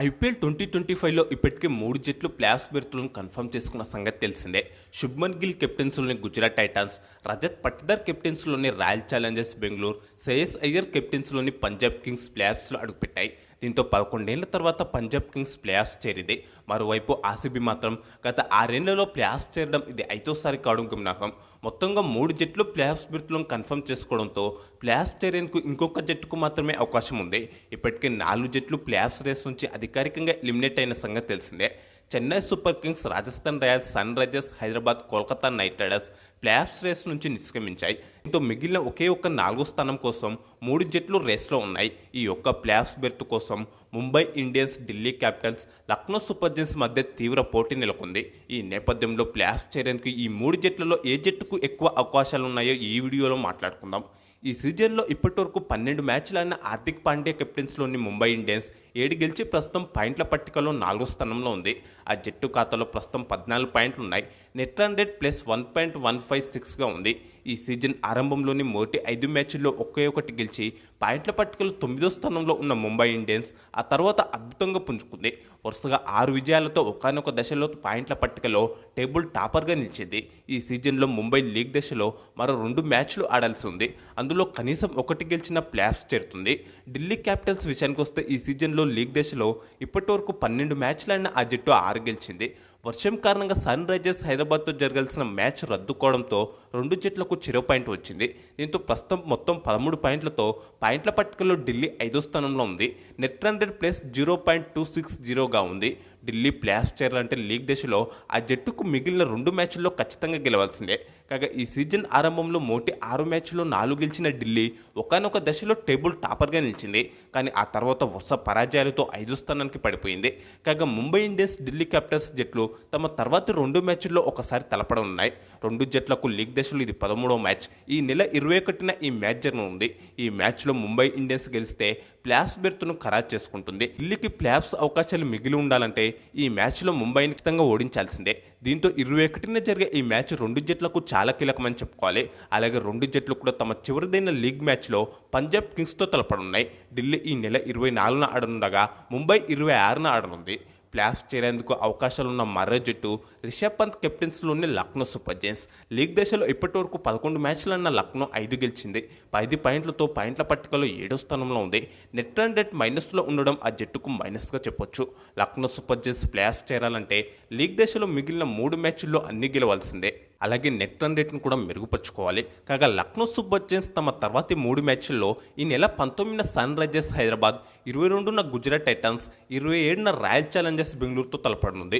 IPL 2025లో ఇప్పటికే 3 జట్లు playoffs బెర్తులను confirm చేసుకున్న సంగతి తెలిసిందే. శుభ్మన్ గిల్ కెప్టెన్సీలోని గుజరాత్ టైటాన్స్, రజత్ పటిదార్ కెప్టెన్సీలోని రాయల్ ఛాలెంజర్స్ బెంగళూరు, శ్రేయస్ అయ్యర్ కెప్టెన్సీలోని పంజాబ్ కింగ్స్ ప్లేఆఫ్స్లో అడుగుపెట్టాయి. దీంతో 11 ఏళ్ల తర్వాత పంజాబ్ కింగ్స్ ప్లేఆఫ్స్ చేరింది. మరోవైపు ఆర్సీబీ మాత్రం గత 6 ఏళ్లలో ప్లేఆఫ్స్ చేరడం ఇది 5వ కావడం గమనార్హం. మొత్తంగా 3 జట్లు ప్లేఆఫ్స్ బెర్తులను కన్ఫర్మ్ చేసుకోవడంతో ప్లేఆఫ్స్ చేరేందుకు ఇంకొక జట్టుకు మాత్రమే అవకాశం ఉంది. ఇప్పటికే 4 జట్లు ప్లేఆఫ్స్ రేస్ నుంచి అధికారికంగా ఎలిమినేట్ అయిన సంగతి తెలిసిందే. Chennai Super Kings, Rajasthan Royals, Sunrisers Hyderabad, Kolkata Knight Riders playoffs race నుంచి నిష్క్రమించాయి. దీంతో మిగిలిన ఒకే ఒక్క 4వ స్థానం కోసం 3 జట్లు రేస్లో ఉన్నాయి. ఈ ఒక్క ప్లేఆఫ్స్ బెర్త్ కోసం Mumbai Indians, Delhi Capitals, Lucknow Super Giants మధ్య తీవ్ర పోటీ నెలకొంది. ఈ నేపథ్యంలో ప్లేఆఫ్స్ చేరేందుకు ఈ 3 జట్లలో ఏ జట్టుకు ఎక్కువ అవకాశాలున్నాయో ఈ వీడియోలో మాట్లాడుకుందాం. ఈ సీజన్లో ఇప్పటివరకు 12 మ్యాచ్లు ఆడిన హార్దిక్ పాండ్యా కెప్టెన్సీలోని ముంబై ఇండియన్స్ 7 గెలిచి ప్రస్తుతం పాయింట్ల పట్టికలో 4వ స్థానంలో ఉంది. ఆ జట్టు ఖాతాలో ప్రస్తుతం 14 పాయింట్లు ఉన్నాయి. నెట్ రన్ రేట్ ప్లస్ 1.156గా ఉంది. ఈ సీజన్ ఆరంభంలోని మొదటి 5 మ్యాచ్ల్లో ఒకే ఒకటి గెలిచి పాయింట్ల పట్టికలో 9వ స్థానంలో ఉన్న ముంబై ఇండియన్స్ ఆ తర్వాత అద్భుతంగా పుంజుకుంది. వరుసగా 6 విజయాలతో ఒకానొక దశలో పాయింట్ల పట్టికలో టేబుల్ టాపర్గా నిలిచింది. ఈ సీజన్లో ముంబై లీగ్ దశలో మరో 2 మ్యాచ్లు ఆడాల్సి ఉంది. అందులో కనీసం ఒకటి గెలిచిన ప్లేఆఫ్స్ చేరుతుంది. ఢిల్లీ క్యాపిటల్స్ విషయానికి వస్తే ఈ సీజన్లో లీగ్ దశలో ఇప్పటివరకు 12 మ్యాచ్లు ఆడిన ఆ జట్టు 6 గెలిచింది. వర్షం కారణంగా సన్ రైజర్స్ హైదరాబాద్తో జరగాల్సిన మ్యాచ్ రద్దుకోవడంతో 2 జట్లకు చెరో పాయింట్ వచ్చింది. దీంతో ప్రస్తుతం మొత్తం 13 పాయింట్లతో పాయింట్ల పట్టికలో ఢిల్లీ 5వ స్థానంలో ఉంది. నెట్ రన్ రేట్ ప్లస్ 0.260గా ఉంది. ఢిల్లీ ప్లేఆఫ్స్ చేరాలంటే లీగ్ దశలో ఆ జట్టుకు మిగిలిన 2 మ్యాచ్ల్లో ఖచ్చితంగా గెలవాల్సిందే. కాగా ఈ సీజన్ ఆరంభంలో మొదటి 6 మ్యాచ్ల్లో 4 గెలిచిన ఢిల్లీ ఒకానొక దశలో టేబుల్ టాపర్గా నిలిచింది. కానీ ఆ తర్వాత వరుస పరాజయాలతో 5వ స్థానానికి పడిపోయింది. కాగా ముంబై ఇండియన్స్, ఢిల్లీ క్యాపిటల్స్ జట్లు తమ తర్వాతి 2 మ్యాచ్ల్లో ఒకసారి తలపడనున్నాయి. 2 జట్లకు లీగ్ దశలో ఇది 13వ మ్యాచ్. ఈ నెల 21న ఈ మ్యాచ్ జరగనుంది. ఈ మ్యాచ్లో ముంబై ఇండియన్స్ గెలిస్తే ప్లేఆఫ్స్ బెర్త్ను ఖరారు చేసుకుంటుంది. ఢిల్లీకి ప్లేఆఫ్స్ అవకాశాలు మిగిలి ఉండాలంటే ఈ మ్యాచ్లో ముంబైని ఖచ్చితంగా ఓడించాల్సిందే. దీంతో 21న జరిగే ఈ మ్యాచ్ 2 జట్లకు చాలా కీలకమని చెప్పుకోవాలి. అలాగే 2 జట్లు కూడా తమ చివరిదైన లీగ్ మ్యాచ్లో పంజాబ్ కింగ్స్తో తలపడున్నాయి. ఢిల్లీ ఈ నెల 24న ఆడనుండగా ముంబై 26న ఆడనుంది. ప్లేఆఫ్స్ చేరేందుకు అవకాశాలున్న మరో జట్టు రిషబ్ పంత్ కెప్టెన్సీలోని లక్నో సూపర్ జైంట్స్. లీగ్ దశలో ఇప్పటివరకు 11 మ్యాచ్లన్న లక్నో 5 గెలిచింది. 10 పాయింట్లతో పాయింట్ల పట్టికలో 7వ స్థానంలో ఉంది. నెట్ రన్ రేట్ మైనస్లో ఉండడం ఆ జట్టుకు మైనస్గా చెప్పొచ్చు. లక్నో సూపర్ జైంట్స్ ప్లేఆఫ్స్ చేరాలంటే లీగ్ దశలో మిగిలిన 3 మ్యాచ్ల్లో అన్ని గెలవాల్సిందే. అలాగే నెట్ రన్ రేట్ను కూడా మెరుగుపరుచుకోవాలి. కాగా లక్నో సూపర్ జైంట్స్ తమ తర్వాతి 3 మ్యాచ్ల్లో ఈ నెల 19న సన్ రైజర్స్ హైదరాబాద్, 22న గుజరాత్ టైటాన్స్, 27న రాయల్ ఛాలెంజర్స్ బెంగళూరుతో తలపడనుంది.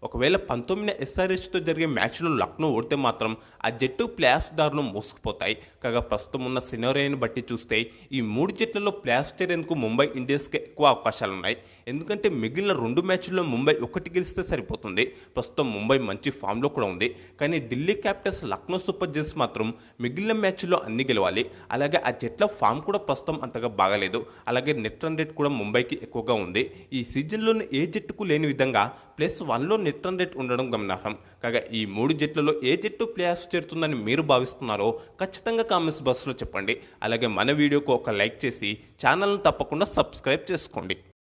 ఒకవేళ 19న ఎస్ఆర్హెచ్తో జరిగే మ్యాచ్లో లక్నో ఓడితే మాత్రం ఆ జట్టు ప్లేఆఫ్స్ దారులు మోసుకుపోతాయి. కాగా ప్రస్తుతం ఉన్న సినారియోని బట్టి చూస్తే ఈ 3 జట్లలో ప్లేఆఫ్స్ చేరేందుకు ముంబై ఇండియన్స్కి ఎక్కువ అవకాశాలున్నాయి. ఎందుకంటే మిగిలిన 2 మ్యాచ్ల్లో ముంబై ఒకటి గెలిస్తే సరిపోతుంది. ప్రస్తుతం ముంబై మంచి ఫామ్లో కూడా ఉంది. కానీ Delhi Capitals, Lucknow Super Giants మాత్రం మిగిలిన మ్యాచ్ల్లో అన్ని గెలవాలి. అలాగే ఆ జట్ల ఫామ్ కూడా ప్రస్తుతం అంతగా బాగలేదు. అలాగే నెట్ రన్ రేట్ కూడా ముంబైకి ఎక్కువగా ఉంది. ఈ సీజన్లోనే ఏ జట్టుకు లేని విధంగా +1లో నెట్ రన్ రేట్ ఉండడం గమనార్హం. కాగా ఈ 3 జట్లలో ఏ జట్టు ప్లేఆఫ్స్ చేరుతుందని మీరు భావిస్తున్నారో ఖచ్చితంగా కామెంట్స్ బాక్స్లో చెప్పండి. అలాగే మన వీడియోకు ఒక లైక్ చేసి ఛానల్ను తప్పకుండా సబ్స్క్రైబ్ చేసుకోండి.